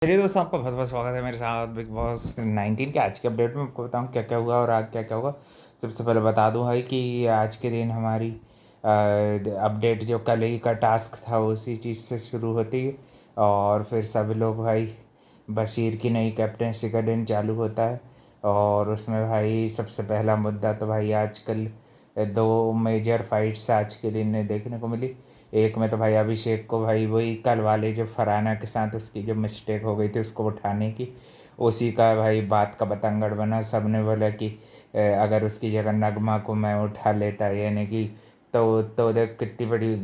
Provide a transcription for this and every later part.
चलिए दोस्तों, आपका बहुत बहुत स्वागत है मेरे साथ बिग बॉस 19 के आज के अपडेट में। आपको बताऊं क्या क्या हुआ और आज क्या क्या होगा। सबसे पहले बता दूं भाई कि आज के दिन हमारी अपडेट जो कल ही का टास्क था उसी चीज़ से शुरू होती है। और फिर सभी लोग भाई बशीर की नई कैप्टनसी का दिन चालू होता है। और उसमें भाई सबसे पहला मुद्दा तो भाई आजकल दो मेजर फाइट्स आज के दिन ने देखने को मिली। एक में तो भाई अभिषेक को भाई वही कल वाले जो फरहाना के साथ उसकी जो मिस्टेक हो गई थी उसको उठाने की, उसी का भाई बात का बतंगड़ बना। सबने बोला कि अगर उसकी जगह नगमा को मैं उठा लेता यानी कि तो देख कितनी बड़ी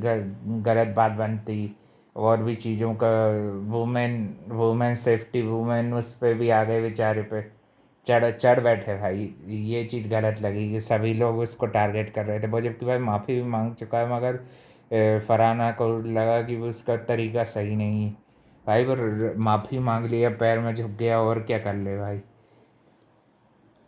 गलत बात बनती। और भी चीज़ों का वुमेन वुमेन सेफ्टी वुमेन उस पर भी आ गए बेचारे पे चढ़ चढ़ बैठे भाई। ये चीज़ गलत लगी कि सभी लोग उसको टारगेट कर रहे थे वो, जबकि भाई माफ़ी भी मांग चुका है। मगर फरहाना को लगा कि वो उसका तरीका सही नहीं है भाई। वो माफ़ी मांग लिया, पैर में झुक गया, और क्या कर ले भाई।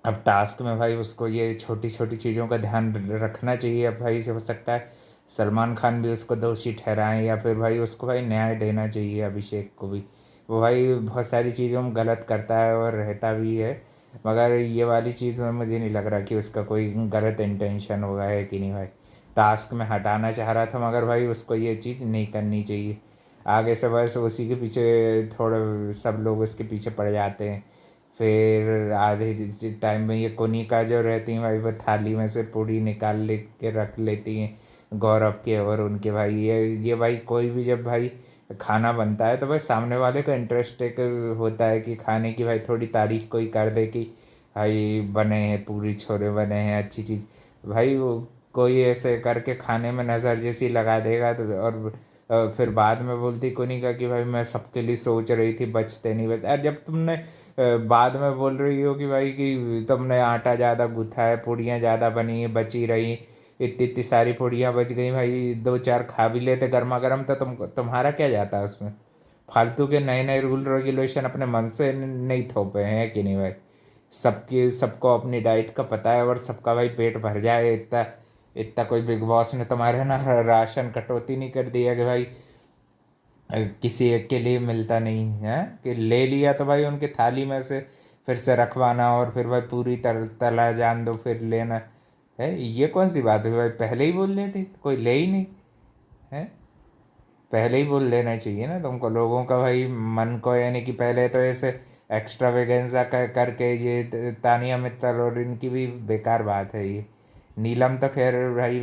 अब टास्क में भाई उसको ये छोटी छोटी चीज़ों का ध्यान रखना चाहिए। अब भाई हो सकता है सलमान खान भी उसको दोषी ठहराएं, या फिर भाई उसको भाई न्याय देना चाहिए अभिषेक को भी। वो भाई बहुत सारी चीज़ों में गलत करता है और रहता भी है। मगर ये वाली चीज़ में मुझे नहीं लग रहा कि उसका कोई गलत इंटेंशन होगा है कि नहीं भाई। टास्क में हटाना चाह रहा था मगर भाई उसको ये चीज़ नहीं करनी चाहिए। आगे से बस उसी के पीछे थोड़े सब लोग उसके पीछे पड़ जाते हैं। फिर आधे टाइम में ये कोनिका जो रहती हैं भाई वो थाली में से पूड़ी निकाल ले के रख लेती हैं गौरव के और उनके भाई। ये भाई कोई भी जब भाई खाना बनता है तो भाई सामने वाले का इंटरेस्ट एक होता है कि खाने की भाई थोड़ी तारीफ कोई कर दे कि भाई बने हैं पूरी छोले बने हैं अच्छी चीज़। भाई वो कोई ऐसे करके खाने में नज़र जैसी लगा देगा तो और फिर बाद में बोलती कोनिका कि भाई मैं सबके लिए सोच रही थी बचते नहीं बच। अरे जब तुमने बाद में बोल रही हो कि भाई कि तुमने आटा ज़्यादा गूथा है, पूड़ियाँ ज़्यादा बनी है बची रही, इतनी इतनी सारी पूड़ियाँ बच गई भाई, दो चार खा भी लेते गर्मा गर्म तो तुम्हारा क्या जाता है उसमें। फालतू के नए नए रूल रेगुलेशन अपने मन से नहीं थोपे हैं कि नहीं भाई। सबकी सबको अपनी डाइट का पता है और सबका भाई पेट भर जाए इतना इतना कोई बिग बॉस ने तुम्हारे ना राशन कटौती नहीं कर दिया कि भाई किसी एक के लिए मिलता नहीं है कि ले लिया तो भाई उनके थाली में से फिर से रखवाना और फिर भाई पूरी तला जान दो फिर लेना है। ये कौन सी बात हुई भाई, पहले ही बोल लेती कोई ले ही नहीं है। पहले ही बोल लेना चाहिए ना तुमको लोगों का भाई मन को, यानी कि पहले तो ऐसे एक्स्ट्रावेगेंजा करके ये तानिया मित्तल और इनकी भी बेकार बात है ये। नीलम तो खैर भाई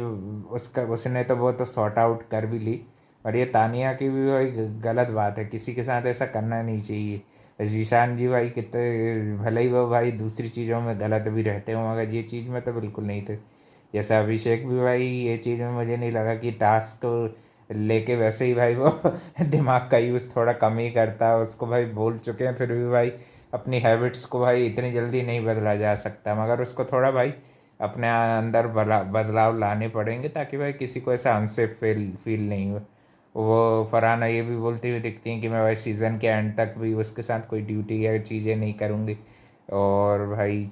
उसका उसने तो वो तो सॉर्ट आउट कर भी ली। और ये तानिया की भी भाई गलत बात है, किसी के साथ ऐसा करना नहीं चाहिए। जीशान जी भाई कितने भले ही वो भाई दूसरी चीज़ों में गलत भी रहते हो मगर ये चीज़ में तो बिल्कुल नहीं थे। जैसे अभिषेक भी भाई ये चीज़ में मुझे नहीं लगा कि टास्क लेके वैसे ही भाई वो दिमाग का यूज़ थोड़ा कम ही करता है। उसको भाई बोल चुके हैं फिर भी भाई अपनी हैबिट्स को भाई इतनी जल्दी नहीं बदला जा सकता, मगर उसको थोड़ा भाई अपने अंदर बदलाव लाने पड़ेंगे ताकि भाई किसी को ऐसा अनसेफ फील फील नहीं हो। वो फरहाना ये भी बोलती हुई दिखती हैं कि मैं भाई सीज़न के एंड तक भी उसके साथ कोई ड्यूटी या चीज़ें नहीं करूँगी। और भाई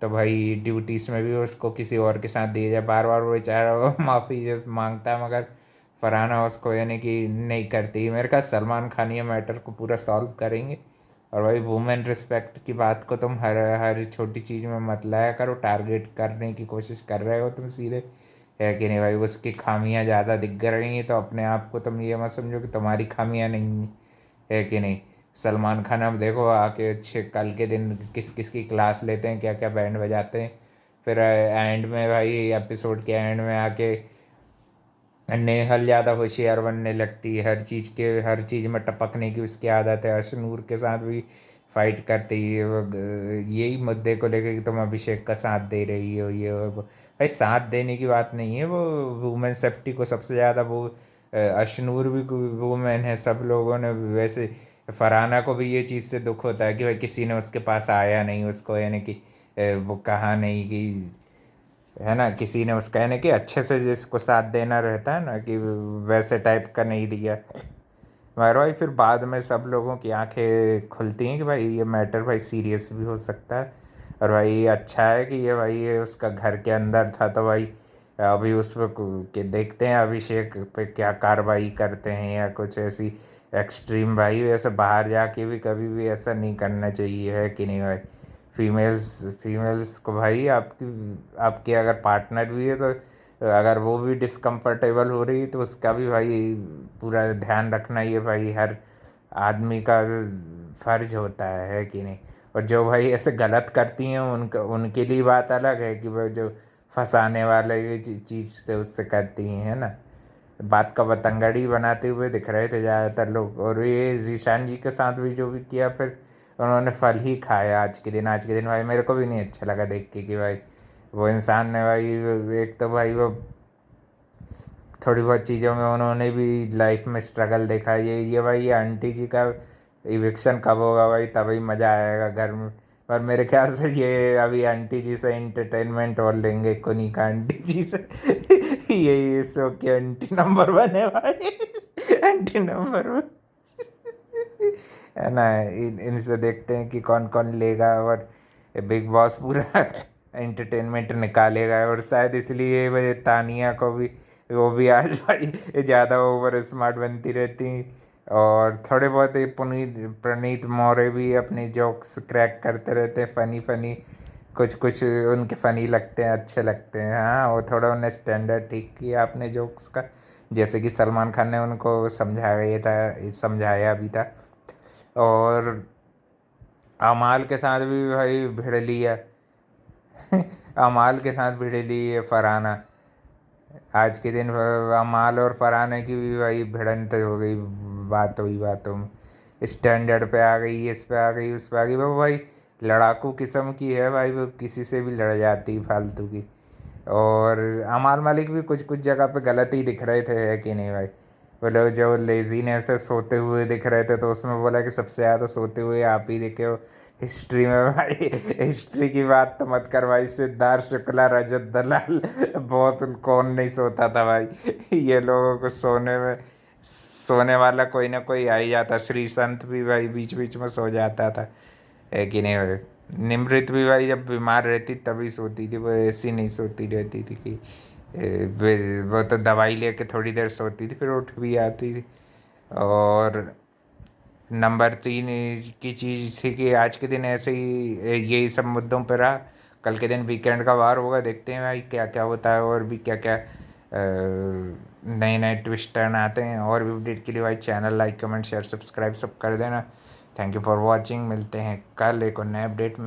तो भाई ड्यूटीज़ में भी उसको किसी और के साथ दिया जाए, बार बार वो बेचारा वो माफ़ी जस्ट मांगता है मगर फरहाना उसको यानी कि नहीं करती। मेरे ख्याल सलमान खान ये मैटर को पूरा सॉल्व करेंगे। और भाई वुमेन रिस्पेक्ट की बात को तुम हर हर छोटी चीज़ में मत लाया करो, टारगेट करने की कोशिश कर रहे हो तुम सीधे, है कि नहीं भाई। उसकी खामियां ज़्यादा दिख रही हैं तो अपने आप को तुम ये मत समझो कि तुम्हारी खामियां नहीं है कि नहीं। सलमान खान अब देखो आके अच्छे कल के दिन किस किस की क्लास लेते हैं, क्या क्या बैंड बजाते हैं। फिर एंड में भाई एपिसोड के एंड में आके नेहल ज़्यादा होशियार बनने लगती है, हर चीज़ में टपकने की उसकी आदत है। अशनूर के साथ भी फाइट करती है वो यही मुद्दे को लेकर कि तुम अभिषेक का साथ दे रही हो ये वो। भाई साथ देने की बात नहीं है, वो वुमेन सेफ्टी को सबसे ज़्यादा वो अशनूर भी वुमेन है, सब लोगों ने वैसे फरहाना को भी ये चीज़ से दुख होता है कि भाई किसी ने उसके पास आया नहीं उसको, यानी कि वो कहा नहीं कि है ना, किसी ने उसका यानी कि अच्छे से जिसको साथ देना रहता है ना कि वैसे टाइप का नहीं दिया। मगर भाई फिर बाद में सब लोगों की आंखें खुलती हैं कि भाई ये मैटर भाई सीरियस भी हो सकता है। और भाई ये अच्छा है कि ये भाई ये उसका घर के अंदर था तो भाई अभी उस पर के देखते हैं अभिषेक पे क्या कार्रवाई करते हैं या कुछ ऐसी एक्सट्रीम भाई, वैसे बाहर जाके भी कभी भी ऐसा नहीं करना चाहिए, है कि नहीं भाई? फीमेल्स फीमेल्स को भाई, आपकी आपकी अगर पार्टनर भी है तो अगर वो भी डिस्कम्फर्टेबल हो रही है तो उसका भी भाई पूरा ध्यान रखना ही है भाई, हर आदमी का फर्ज होता है कि नहीं? और जो भाई ऐसे गलत करती हैं उनका उनके लिए बात अलग है कि वो जो फंसाने वाले ये चीज़ से उससे करती हैं, है ना? बात का बतंगड़ी बनाते हुए दिख रहे थे ज़्यादातर लोग, और ये जीशान जी के साथ भी जो भी किया, फिर उन्होंने फल ही खाया आज के दिन। आज के दिन भाई मेरे को भी नहीं अच्छा लगा देख के कि भाई वो इंसान ने भाई, एक तो भाई वो थोड़ी बहुत चीज़ों में उन्होंने भी लाइफ में स्ट्रगल देखा। ये भाई ये आंटी जी का इविक्शन कब होगा भाई, तभी मज़ा आएगा घर में। पर मेरे ख्याल से ये अभी आंटी जी से इंटरटेनमेंट और लेंगे, कोनिका आंटी जी से। यही इस शो के आंटी नंबर 1 है भाई। आंटी नंबर 1, है ना? इनसे देखते हैं कि कौन कौन लेगा, और बिग बॉस पूरा एंटरटेनमेंट निकालेगा। और शायद इसलिए वह तानिया को भी, वो भी आज भाई ज़्यादा ओवर स्मार्ट बनती रहती। और थोड़े बहुत ये पुनीत प्रणीत मौर्य भी अपनी जोक्स क्रैक करते रहते हैं, फ़नी फ़नी। कुछ कुछ उनके फ़नी लगते हैं, अच्छे लगते हैं। हाँ, वो थोड़ा उन्हें स्टैंडर्ड ठीक किया अपने जोक्स का, जैसे कि सलमान खान ने उनको समझाया भी था। और अमाल के साथ भी भाई भिड़ लिया। अमाल के साथ भिड़ ली है फरहाना। आज के दिन अमाल और फरहाना की भी भाई भिड़ंत हो गई, बात हुई बातों में। स्टैंडर्ड पे आ गई, इस पे आ गई, उस पे आ गई। वो भाई लड़ाकू किस्म की है भाई, वो किसी से भी लड़ जाती फालतू की। और अमाल मलिक भी कुछ कुछ जगह पे गलत ही दिख रहे थे, है कि नहीं भाई? बोले जो लेजीनेस से सोते हुए दिख रहे थे, तो उसमें बोला कि सबसे ज़्यादा सोते हुए आप ही दिखे हो हिस्ट्री में भाई। हिस्ट्री की बात तो मत कर भाई, सिद्धार्थ शुक्ला, रजत दलाल, बहुत कौन नहीं सोता था भाई। ये लोगों को सोने वाला कोई ना कोई आ ही जाता। श्री संत भी भाई बीच बीच में सो जाता था, है कि नहीं भाई? निमृत भी भाई जब बीमार रहती तभी सोती थी, वो ऐसी नहीं सोती रहती थी कि वो तो दवाई लेके थोड़ी देर सोती थी फिर उठ भी आती थी। और नंबर 3 की चीज़ थी कि आज के दिन ऐसे ही यही सब मुद्दों पर रहा। कल के दिन वीकेंड का वार होगा, देखते हैं भाई क्या क्या होता है, और भी क्या क्या नए नए ट्विस्ट टर्न आते हैं। और भी अपडेट के लिए भाई channel like comment share subscribe सब कर देना। थैंक यू फॉर वॉचिंग, मिलते हैं कल एक और नए अपडेट में।